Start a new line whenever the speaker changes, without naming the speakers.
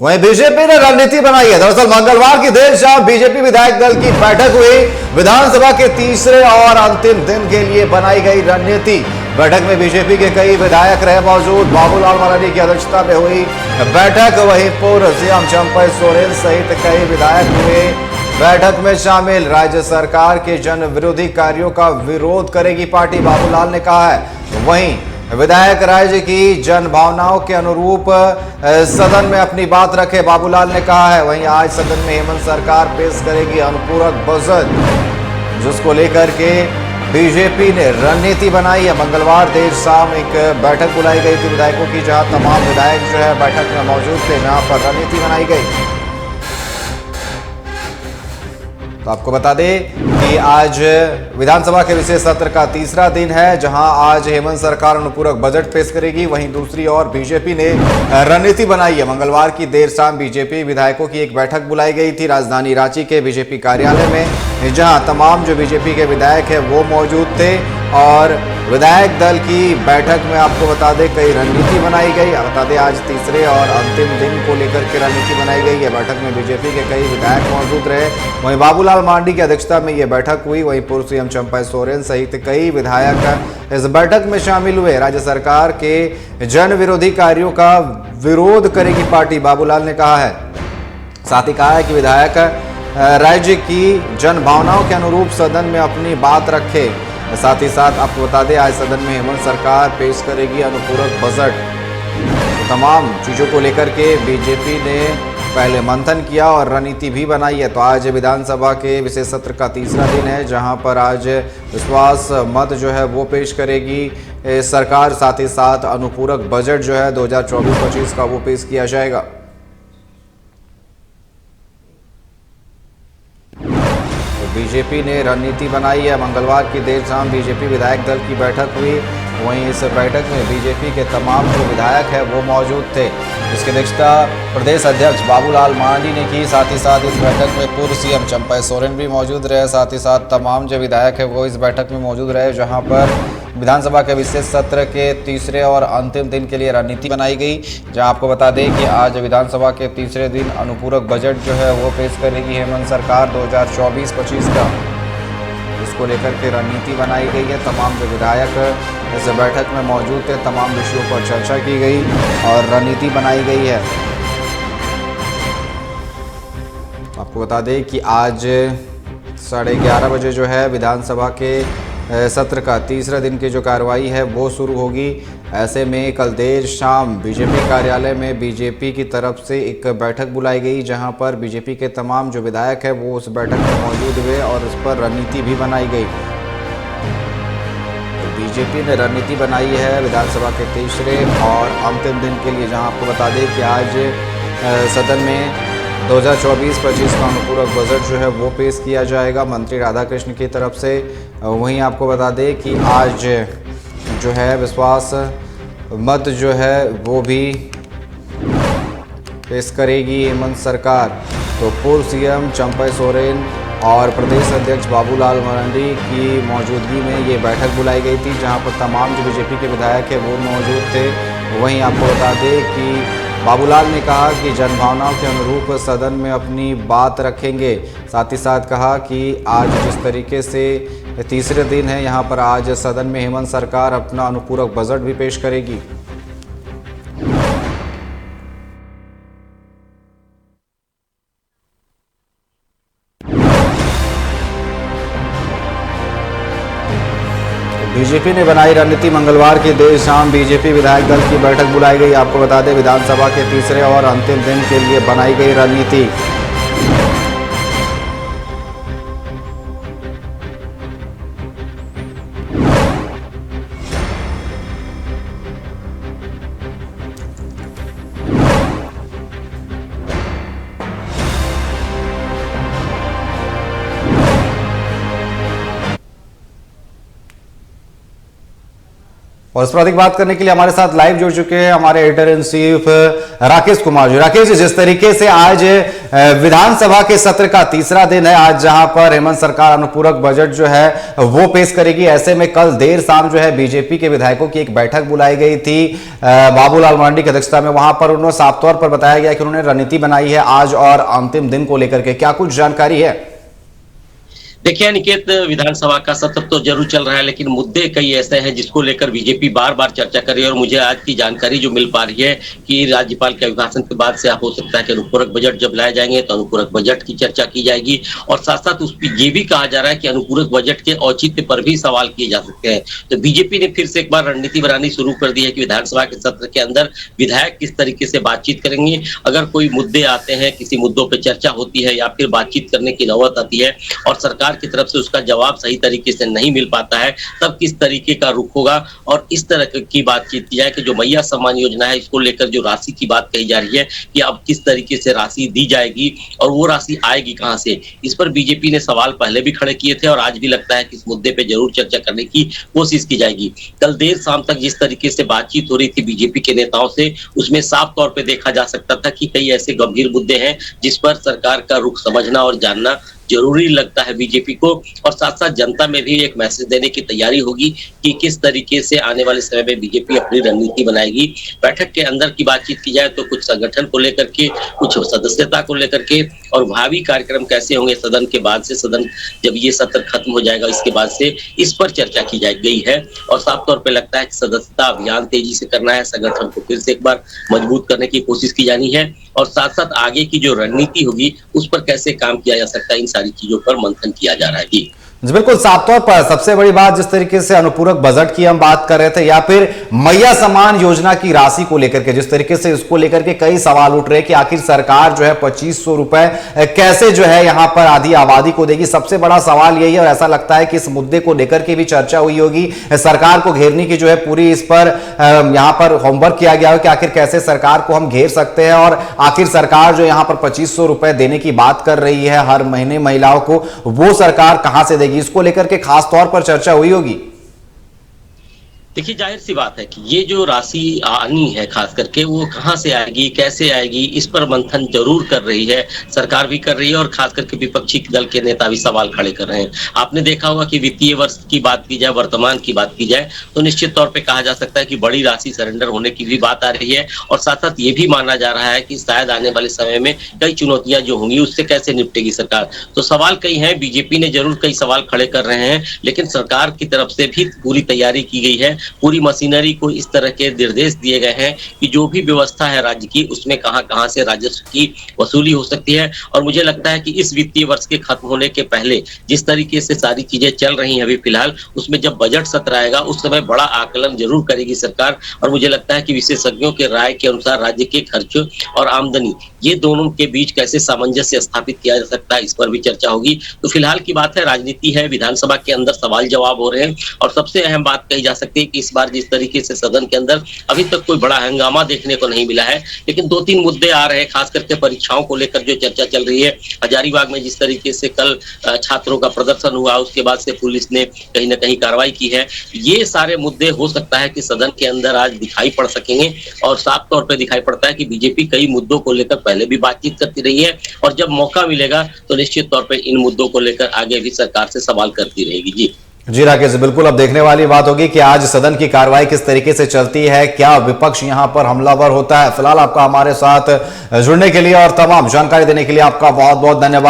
वहीं बीजेपी ने रणनीति बनाई है। दरअसल मंगलवार की देर शाम बीजेपी विधायक दल की बैठक हुई। विधानसभा के तीसरे और अंतिम दिन के लिए बनाई गई रणनीति। बैठक में बीजेपी के कई विधायक रहे मौजूद। बाबूलाल मरांडी की अध्यक्षता में हुई बैठक। वहीं पूर्व सीएम चंपई सोरेन सहित कई विधायक हुए बैठक में शामिल। राज्य सरकार के जन विरोधी कार्यों का विरोध करेगी पार्टी, बाबूलाल ने कहा है। वहीं विधायक राज्य की जन भावनाओं के अनुरूप सदन में अपनी बात रखे, बाबूलाल ने कहा है। वहीं आज सदन में हेमंत सरकार पेश करेगी अनुपूरक बजट, जिसको लेकर के बीजेपी ने रणनीति बनाई है। मंगलवार देर शाम एक बैठक बुलाई गई थी विधायकों की, जहां तमाम विधायक जो है बैठक में मौजूद थे, जहां पर रणनीति बनाई गई। तो आपको बता दें कि आज विधानसभा के विशेष सत्र का तीसरा दिन है, जहां आज हेमंत सरकार अनुपूरक बजट पेश करेगी। वहीं दूसरी ओर बीजेपी ने रणनीति बनाई है। मंगलवार की देर शाम बीजेपी विधायकों की एक बैठक बुलाई गई थी राजधानी रांची के बीजेपी कार्यालय में, जहां तमाम जो बीजेपी के विधायक है वो मौजूद थे। और विधायक दल की बैठक में आपको बता दें कई रणनीति बनाई गई। बता दें आज तीसरे और अंतिम दिन को लेकर के रणनीति बनाई गई है। बैठक में बीजेपी के कई विधायक मौजूद रहे। वहीं बाबूलाल मरांडी की अध्यक्षता में यह बैठक हुई। वहीं पूर्व सीएम चंपई सोरेन सहित कई विधायक इस बैठक में शामिल हुए। राज्य सरकार के जन विरोधी कार्यों का विरोध करेगी पार्टी, बाबूलाल ने कहा है। साथ ही कहा है कि विधायक राज्य की जन भावनाओं के अनुरूप सदन में अपनी बात रखे। साथ ही साथ आपको बता दें आज सदन में हेमंत सरकार पेश करेगी अनुपूरक बजट। तो तमाम चीज़ों को लेकर के बीजेपी ने पहले मंथन किया और रणनीति भी बनाई है। तो आज विधानसभा के विशेष सत्र का तीसरा दिन है, जहां पर आज विश्वास मत जो है वो पेश करेगी सरकार। साथ ही साथ अनुपूरक बजट जो है 2024-25 का वो पेश किया जाएगा। बीजेपी ने रणनीति बनाई है। मंगलवार की देर शाम बीजेपी विधायक दल की बैठक हुई। वहीं इस बैठक में बीजेपी के तमाम जो विधायक हैं वो मौजूद थे। इसकी अध्यक्षता प्रदेश अध्यक्ष बाबूलाल मरांडी ने की। साथ ही साथ इस बैठक में पूर्व सीएम चंपई सोरेन भी मौजूद रहे। साथ ही साथ तमाम जो विधायक हैं वो इस बैठक में मौजूद रहे, जहां पर विधानसभा के विशेष सत्र के तीसरे और अंतिम दिन के लिए रणनीति बनाई गई। जहां आपको बता दें कि आज विधानसभा के तीसरे दिन अनुपूरक बजट जो है वो पेश करेगी हेमंत सरकार 2024-25 का। इसको लेकर के रणनीति बनाई गई है। तमाम जो विधायक इस बैठक में मौजूद थे, तमाम विषयों पर चर्चा की गई और रणनीति बनाई गई है। आपको बता दें कि आज 11:30 बजे जो है विधानसभा के सत्र का तीसरा दिन की जो कार्रवाई है वो शुरू होगी। ऐसे में कल देर शाम बीजेपी कार्यालय में बीजेपी की तरफ से एक बैठक बुलाई गई, जहां पर बीजेपी के तमाम जो विधायक है वो उस बैठक में मौजूद हुए और उस पर रणनीति भी बनाई गई। तो बीजेपी ने रणनीति बनाई है विधानसभा के तीसरे और अंतिम दिन के लिए, जहां आपको बता दें कि आज सदन में 2024-25 का अनुपूरक बजट जो है वो पेश किया जाएगा मंत्री राधाकृष्ण की तरफ से। वहीं आपको बता दें कि आज जो है विश्वास मत जो है वो भी पेश करेगी हेमंत सरकार। तो पूर्व सीएम चंपई सोरेन और प्रदेश अध्यक्ष बाबूलाल मरांडी की मौजूदगी में ये बैठक बुलाई गई थी, जहां पर तमाम जो बीजेपी के विधायक हैं वो मौजूद थे। वहीं आपको बता दें कि बाबूलाल ने कहा कि जनभावनाओं के अनुरूप सदन में अपनी बात रखेंगे। साथ ही साथ कहा कि आज जिस तरीके से तीसरे दिन है, यहाँ पर आज सदन में हेमंत सरकार अपना अनुपूरक बजट भी पेश करेगी। बीजेपी ने बनाई रणनीति। मंगलवार की देर शाम बीजेपी विधायक दल की बैठक बुलाई गई। आपको बता दें विधानसभा के तीसरे और अंतिम दिन के लिए बनाई गई रणनीति। और इस पर अधिक बात करने के लिए हमारे साथ लाइव जुड़ चुके हैं हमारे editor in chief Rakesh Kumar ji. Rakesh ji, जिस तरीके से आज विधानसभा के सत्र का तीसरा दिन है, आज जहां पर हेमंत सरकार अनुपूरक बजट जो है वो पेश करेगी, ऐसे में कल देर शाम जो है बीजेपी के विधायकों की एक बैठक बुलाई गई थी बाबूलाल मरांडी की अध्यक्षता में। वहां पर उन्होंने साफ तौर पर बताया गया कि उन्होंने रणनीति बनाई है आज और अंतिम दिन को लेकर के, क्या कुछ जानकारी है?
देखिए अनिकेत, विधानसभा का सत्र तो जरूर चल रहा है, लेकिन मुद्दे कई ऐसे हैं जिसको लेकर बीजेपी बार बार चर्चा कर रही है। और मुझे आज की जानकारी जो मिल पा रही है कि राज्यपाल के अभिभाषण के बाद से हो सकता है कि अनुपूरक बजट जब लाए जाएंगे तो अनुपूरक बजट की चर्चा की जाएगी, और साथ साथ उस ये भी कहा जा रहा है कि अनुपूरक बजट के औचित्य पर भी सवाल किए जा सकते हैं। तो बीजेपी ने फिर से एक बार रणनीति बनानी शुरू कर दी है कि विधानसभा के सत्र के अंदर विधायक किस तरीके से बातचीत करेंगे। अगर कोई मुद्दे आते हैं, किसी मुद्दों पर चर्चा होती है या फिर बातचीत करने की नौबत आती है और सरकार की तरफ से उसका जवाब सही तरीके से नहीं मिल पाता है, तब किस तरीके का रुख होगा। और इस तरह की बातचीत की जाए कि जो मैया सम्मान योजना है, इसको लेकर जो राशि की बात कही जा रही है कि अब किस तरीके से राशि दी जाएगी और वो राशि आएगी कहां से, इस पर बीजेपी ने सवाल पहले भी खड़े किए थे और आज भी लगता है कि इस मुद्दे पे जरूर चर्चा करने की कोशिश की जाएगी। कल देर शाम तक जिस तरीके से बातचीत हो रही थी बीजेपी के नेताओं से, उसमें साफ तौर पर देखा जा सकता था कि कई ऐसे गंभीर मुद्दे हैं जिस पर सरकार का रुख समझना और जानना जरूरी लगता है बीजेपी को। और साथ साथ जनता में भी एक मैसेज देने की तैयारी होगी कि किस तरीके से आने वाले समय में बीजेपी अपनी रणनीति बनाएगी। बैठक के अंदर की बातचीत की जाए तो कुछ संगठन को लेकर के, कुछ सदस्यता को लेकर के, और भावी कार्यक्रम कैसे होंगे सदन के बाद से, सदन जब ये सत्र खत्म हो जाएगा इसके बाद से, इस पर चर्चा की गई है। और साफ तौर पर लगता है कि सदस्यता अभियान तेजी से करना है, संगठन को फिर से एक बार मजबूत करने की कोशिश की जानी है, और साथ साथ आगे की जो रणनीति होगी उस पर कैसे काम किया जा सकता है, इन सारी चीजों पर मंथन किया जा रहा है। जी
बिल्कुल, साफ तौर पर सबसे बड़ी बात जिस तरीके से अनुपूरक बजट की हम बात कर रहे थे या फिर मैया सम्मान योजना की राशि को लेकर के, जिस तरीके से इसको लेकर के कई सवाल उठ रहे हैं कि आखिर सरकार जो है 2500 रुपए कैसे जो है यहां पर आधी आबादी को देगी। सबसे बड़ा सवाल यही है और ऐसा लगता है कि इस मुद्दे को लेकर के भी चर्चा हुई होगी, सरकार को घेरने की जो है पूरी इस पर यहां पर होमवर्क किया गया है कि आखिर कैसे सरकार को हम घेर सकते हैं। और आखिर सरकार जो यहां पर 2500 रुपए देने की बात कर रही है हर महीने महिलाओं को, वो सरकार कहां से देगी, इसको लेकर के खास तौर पर चर्चा हुई होगी।
देखिए जाहिर सी बात है कि ये जो राशि आनी है खास करके वो कहां से आएगी, कैसे आएगी, इस पर मंथन जरूर कर रही है, सरकार भी कर रही है और खास करके विपक्षी दल के नेता भी सवाल खड़े कर रहे हैं। आपने देखा होगा कि वित्तीय वर्ष की बात की जाए, वर्तमान की बात की जाए तो निश्चित तौर पे कहा जा सकता है कि बड़ी राशि सरेंडर होने की भी बात आ रही है, और साथ साथ ये भी माना जा रहा है कि शायद आने वाले समय में कई चुनौतियां जो होंगी उससे कैसे निपटेगी सरकार। तो सवाल कई हैं, बीजेपी ने जरूर कई सवाल खड़े कर रहे हैं, लेकिन सरकार की तरफ से भी पूरी तैयारी की गई है, पूरी मशीनरी को इस तरह के निर्देश दिए गए हैं कि जो भी व्यवस्था है राज्य की उसमें कहां से राजस्व की वसूली हो सकती है। और मुझे लगता है कि इस वित्तीय वर्ष के खत्म होने के पहले जिस तरीके से सारी चीजें चल रही हैं अभी फिलहाल, उसमें जब बजट सत्र आएगा उस समय बड़ा आकलन जरूर करेगी सरकार। और मुझे लगता है कि विशेषज्ञों के राय के अनुसार राज्य के खर्च और आमदनी ये दोनों के बीच कैसे सामंजस्य स्थापित किया जा सकता है, इस पर भी चर्चा होगी। तो फिलहाल की बात है, राजनीति है, विधानसभा के अंदर सवाल जवाब हो रहे हैं, और सबसे अहम बात कही जा सकती है कि इस बार जिस तरीके से सदन के अंदर अभी तक कोई बड़ा हंगामा देखने को नहीं मिला है, लेकिन 2-3 मुद्दे आ रहे हैं, खास करके परीक्षाओं को लेकर जो चर्चा चल रही है। हजारीबाग में जिस तरीके से कल छात्रों का प्रदर्शन हुआ, उसके बाद से पुलिस ने कहीं ना कहीं कार्रवाई की है, ये सारे मुद्दे हो सकता है कि सदन के अंदर आज दिखाई पड़ सकेंगे। और साफ तौर पर दिखाई पड़ता है कि बीजेपी कई मुद्दों को लेकर पहले भी बातचीत करती रही है, और जब मौका मिलेगा तो निश्चित तौर पर इन मुद्दों को लेकर आगे भी सरकार से सवाल करती रहेगी।
जी राकेश, बिल्कुल अब देखने वाली बात होगी कि आज सदन की कार्रवाई किस तरीके से चलती है, क्या विपक्ष यहां पर हमलावर होता है। फिलहाल आपका हमारे साथ जुड़ने के लिए और तमाम जानकारी देने के लिए आपका बहुत बहुत धन्यवाद।